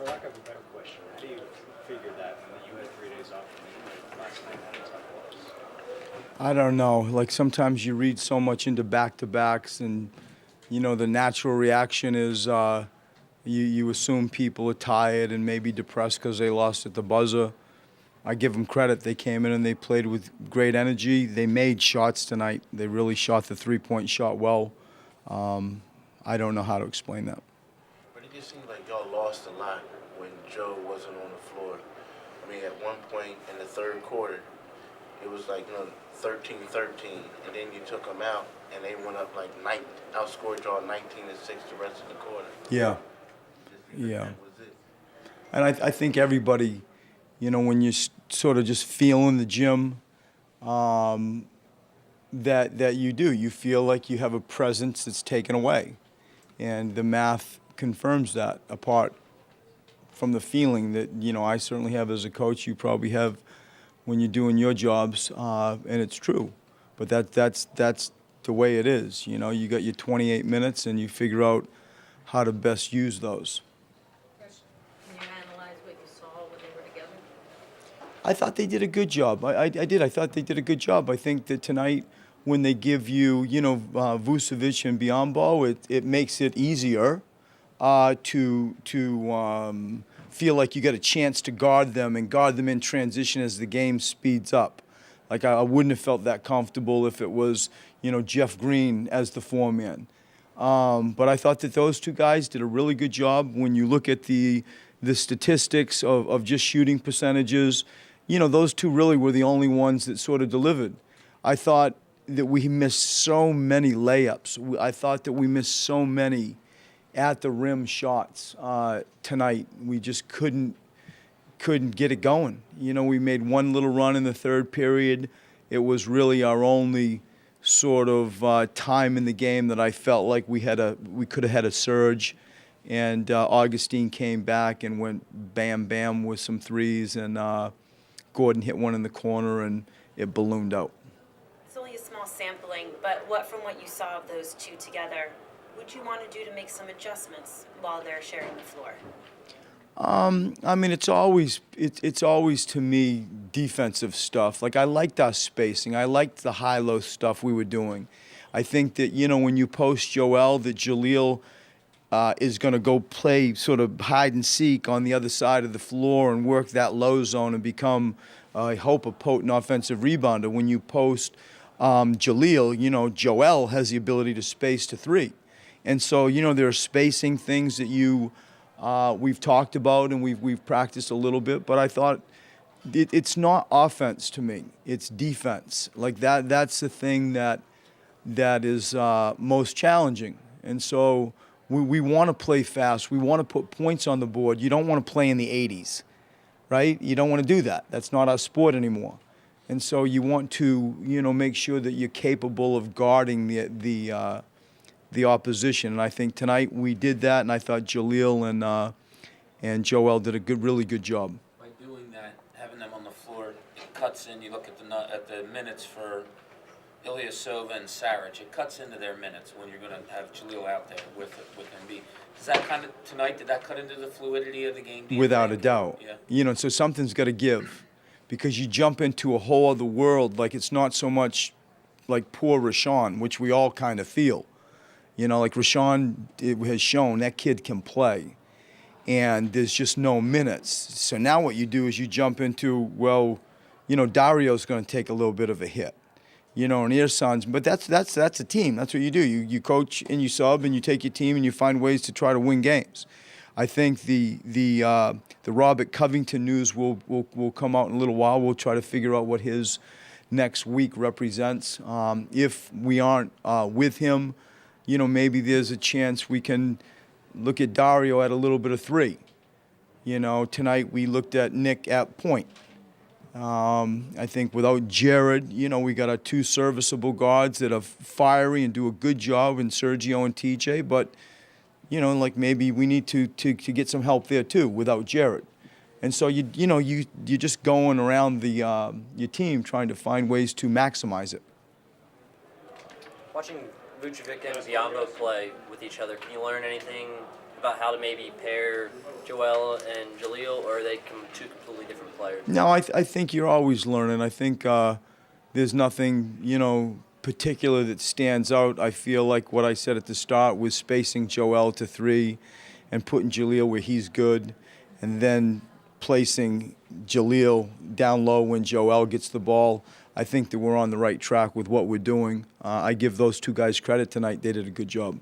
For lack of a better question, how do you figure that when you had 3 days off from the last night how tough it was? I don't know. Like sometimes you read so much into back-to-backs, and the natural reaction is you assume people are tired and maybe depressed because they lost at the buzzer. I give them credit. They came in and they played with great energy. They made shots tonight. They really shot the three-point shot well. I don't know how to explain that. But it just seemed like y'all lost a lot when Joe wasn't on the floor. I mean, at one point in the third quarter, it was like 13-13, and then you took them out, and they went up like outscored y'all 19-6 the rest of the quarter. Yeah, Just seemed like yeah. that was it. And I think everybody, when you sort of just feel in the gym, that you do. You feel like you have a presence that's taken away. And the math confirms that, apart from the feeling that, I certainly have as a coach, you probably have when you're doing your jobs, and it's true. But that's the way it is. You got your 28 minutes and you figure out how to best use those. Can you analyze what you saw when they were together? I thought they did a good job. I did. I thought they did a good job. I think that tonight, when they give you, Vucevic and Biyombo, it makes it easier to feel like you got a chance to guard them and guard them in transition as the game speeds up. Like I wouldn't have felt that comfortable if it was, Jeff Green as the four-man. But I thought that those two guys did a really good job. When you look at the statistics of just shooting percentages, those two really were the only ones that sort of delivered. I thought that we missed so many layups. I thought that we missed so many at the rim shots tonight. We just couldn't get it going. We made one little run in the third period. It was really our only sort of time in the game that I felt like we could have had a surge. And Augustine came back and went bam, bam with some threes, and Gordon hit one in the corner, and it ballooned out. It's only a small sampling, but from what you saw of those two together, would you want to do to make some adjustments while they're sharing the floor? I mean, it's always to me defensive stuff. Like I liked our spacing. I liked the high-low stuff we were doing. I think that when you post Joel, that Jaleel is going to go play sort of hide and seek on the other side of the floor and work that low zone and become, I hope, a potent offensive rebounder. When you post Jaleel, Joel has the ability to space to three. And so, there are spacing things that we've talked about and we've practiced a little bit, but I thought it's not offense to me. It's defense. Like that's the thing that is most challenging. And so we want to play fast. We want to put points on the board. You don't want to play in the 80s, right? You don't want to do that. That's not our sport anymore. And so you want to, make sure that you're capable of guarding the opposition. And I think tonight we did that, and I thought Jaleel and Joel did a really good job. By doing that, having them on the floor, it cuts in. You look at the minutes for Ilyasova and Saric. It cuts into their minutes when you're going to have Jaleel out there with Embiid. Does that kind of tonight? Did that cut into the fluidity of the game? Without a doubt. Yeah. So something's got to give, because you jump into a whole other world. Like it's not so much like poor Rashawn, which we all kind of feel. Like Rashawn has shown that kid can play, and there's just no minutes. So now what you do is you jump into, Dario's going to take a little bit of a hit, and Irson's, but that's a team. That's what you do. You coach and you sub and you take your team and you find ways to try to win games. I think the Robert Covington news will come out in a little while. We'll try to figure out what his next week represents. If we aren't with him, maybe there's a chance we can look at Dario at a little bit of three. Tonight we looked at Nick at point. I think without Jared, we got our two serviceable guards that are fiery and do a good job in Sergio and TJ, but, maybe we need to get some help there too without Jared. And so, you're just going around your team trying to find ways to maximize it. Watching Vucevic and Biyombo play with each other, can you learn anything about how to maybe pair Joel and Jaleel, or are they two completely different players? No, I think you're always learning. I think there's nothing, particular that stands out. I feel like what I said at the start was spacing Joel to 3 and putting Jaleel where he's good, and then placing Jaleel down low when Joel gets the ball. I think that we're on the right track with what we're doing. I give those two guys credit tonight. They did a good job.